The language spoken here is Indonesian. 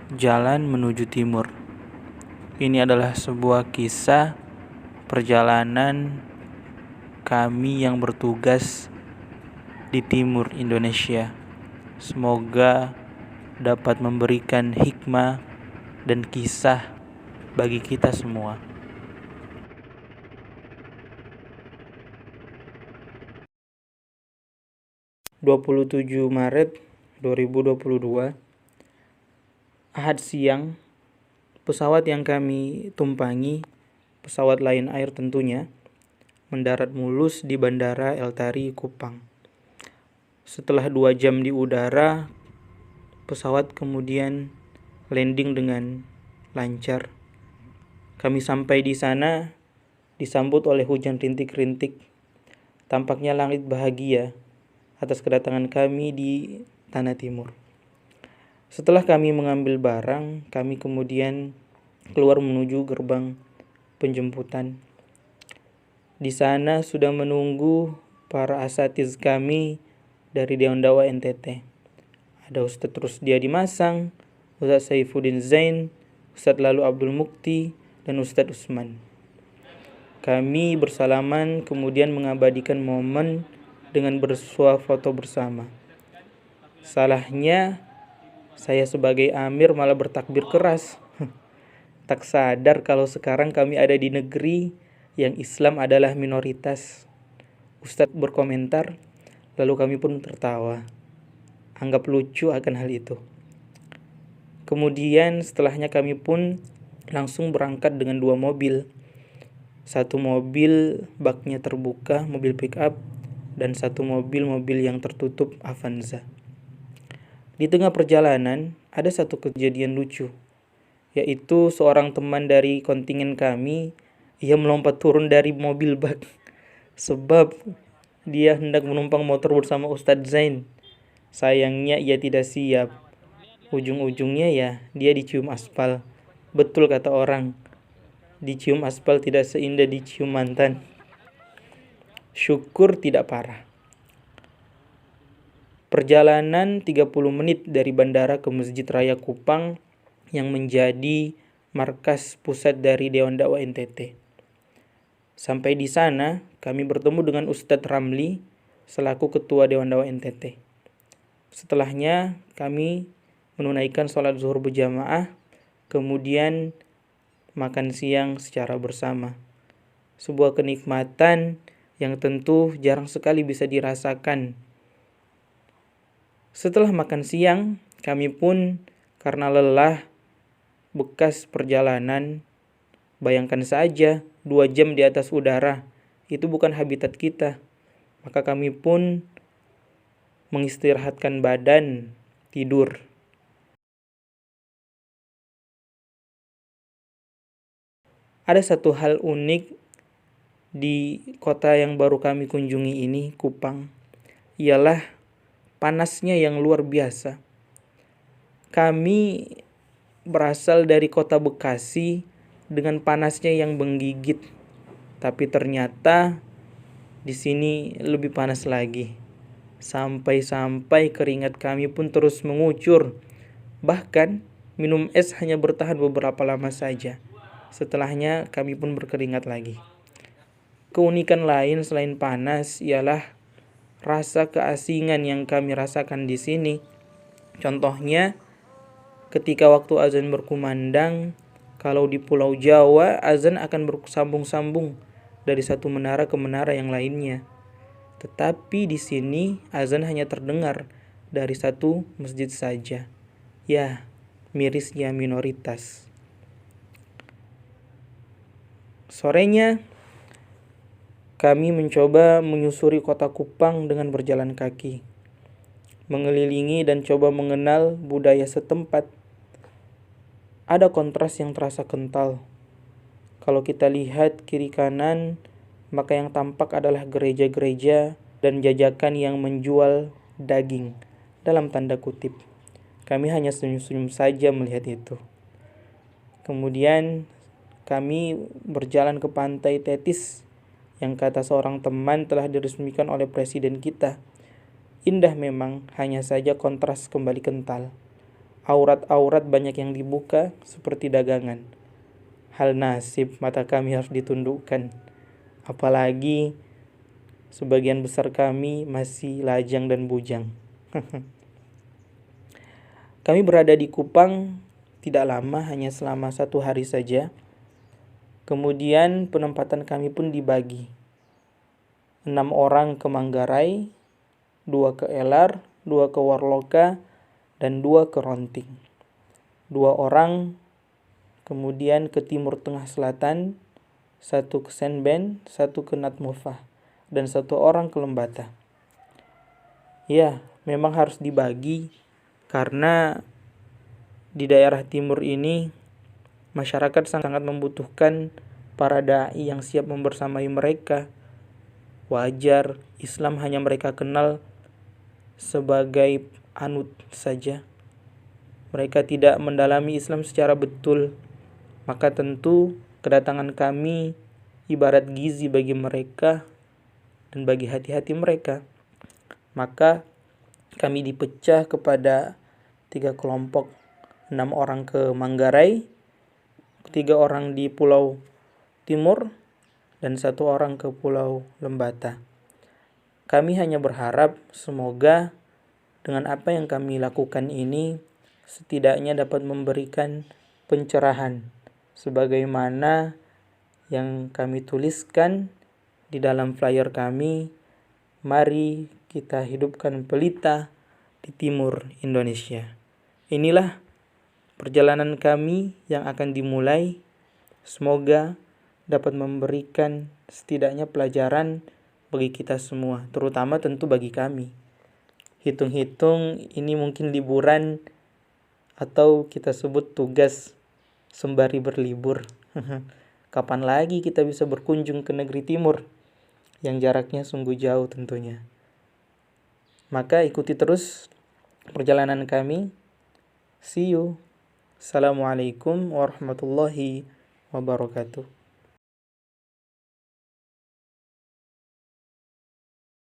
Jalan menuju timur. Ini adalah sebuah kisah perjalanan kami yang bertugas di timur Indonesia. Semoga dapat memberikan hikmah dan kisah bagi kita semua. Maret 2022, Ahad siang, pesawat yang kami tumpangi, pesawat Lion Air tentunya, mendarat mulus di Bandara Eltari, Kupang. Setelah 2 jam di udara, pesawat kemudian landing dengan lancar. Kami sampai di sana disambut oleh hujan rintik-rintik. Tampaknya langit bahagia atas kedatangan kami di Tanah Timur. Setelah kami mengambil barang, kami kemudian keluar menuju gerbang penjemputan. Di sana sudah menunggu para asatiz kami dari Dewan Dakwah NTT. Ada Ustadz Rusdiadi Masang, Ustadz Saifuddin Zain, Ustadz Lalu Abdul Mukti, dan Ustadz Usman. Kami bersalaman kemudian mengabadikan momen dengan bersuah foto bersama. Salahnya, saya sebagai amir malah bertakbir keras. Tak sadar kalau sekarang kami ada di negeri yang Islam adalah minoritas. Ustadz berkomentar, lalu kami pun tertawa. Anggap lucu akan hal itu. Kemudian setelahnya kami pun langsung berangkat dengan 2 mobil. Satu mobil baknya terbuka, mobil pick up, dan satu mobil yang tertutup, Avanza. Di tengah perjalanan ada satu kejadian lucu, yaitu seorang teman dari kontingen kami, ia melompat turun dari mobil bak sebab dia hendak menumpang motor bersama Ustadz Zain. Sayangnya ia tidak siap. Ujung-ujungnya ya dia dicium aspal. Betul kata orang, dicium aspal tidak seindah dicium mantan. Syukur tidak parah. Perjalanan 30 menit dari bandara ke Masjid Raya Kupang yang menjadi markas pusat dari Dewan Dakwah NTT. Sampai di sana, kami bertemu dengan Ustadz Ramli selaku Ketua Dewan Dakwah NTT. Setelahnya, kami menunaikan sholat zuhur berjamaah, kemudian makan siang secara bersama. Sebuah kenikmatan yang tentu jarang sekali bisa dirasakan. Setelah makan siang, kami pun karena lelah bekas perjalanan, bayangkan saja 2 jam di atas udara, itu bukan habitat kita. Maka kami pun mengistirahatkan badan, tidur. Ada satu hal unik di kota yang baru kami kunjungi ini, Kupang, ialah panasnya yang luar biasa. Kami berasal dari kota Bekasi dengan panasnya yang menggigit, tapi ternyata di sini lebih panas lagi. Sampai-sampai keringat kami pun terus mengucur. Bahkan minum es hanya bertahan beberapa lama saja. Setelahnya kami pun berkeringat lagi. Keunikan lain selain panas ialah rasa keasingan yang kami rasakan di sini. Contohnya, ketika waktu azan berkumandang, kalau di Pulau Jawa azan akan bersambung-sambung dari satu menara ke menara yang lainnya. Tetapi di sini azan hanya terdengar dari satu masjid saja. Ya, mirisnya minoritas. Sorenya, kami mencoba menyusuri kota Kupang dengan berjalan kaki, mengelilingi dan coba mengenal budaya setempat. Ada kontras yang terasa kental. Kalau kita lihat kiri kanan, maka yang tampak adalah gereja-gereja dan jajakan yang menjual daging, dalam tanda kutip. Kami hanya senyum-senyum saja melihat itu. Kemudian kami berjalan ke pantai Tetis yang kata seorang teman telah diresmikan oleh presiden kita. Indah memang, hanya saja kontras kembali kental. aurat-aurat banyak yang dibuka seperti dagangan. Hal nasib mata kami harus ditundukkan. Apalagi sebagian besar kami masih lajang dan bujang. Kami berada di Kupang tidak lama, hanya selama 1 hari saja. Kemudian penempatan kami pun dibagi. 6 orang ke Manggarai, 2 ke Elar, 2 ke Warloka, dan 2 ke Ronting. 2 orang kemudian ke Timur Tengah Selatan, 1 ke Senben, 1 ke Natmufah, dan 1 orang ke Lembata. Ya, memang harus dibagi karena di daerah timur ini masyarakat sangat membutuhkan para dai yang siap membersamai mereka. Wajar, Islam hanya mereka kenal sebagai anut saja. Mereka tidak mendalami Islam secara betul. Maka tentu kedatangan kami ibarat gizi bagi mereka dan bagi hati-hati mereka. Maka kami dipecah kepada 3 kelompok. 6 orang ke Manggarai, 3 orang di Pulau Timur, dan 1 orang ke Pulau Lembata. Kami hanya berharap semoga dengan apa yang kami lakukan ini setidaknya dapat memberikan pencerahan sebagaimana yang kami tuliskan di dalam flyer kami. Mari kita hidupkan pelita di timur Indonesia. Inilah perjalanan kami yang akan dimulai. Semoga dapat memberikan setidaknya pelajaran bagi kita semua, terutama tentu bagi kami. Hitung-hitung ini mungkin liburan atau kita sebut tugas sembari berlibur. Kapan lagi kita bisa berkunjung ke negeri timur yang jaraknya sungguh jauh tentunya. Maka ikuti terus perjalanan kami. See you. Assalamualaikum warahmatullahi wabarakatuh.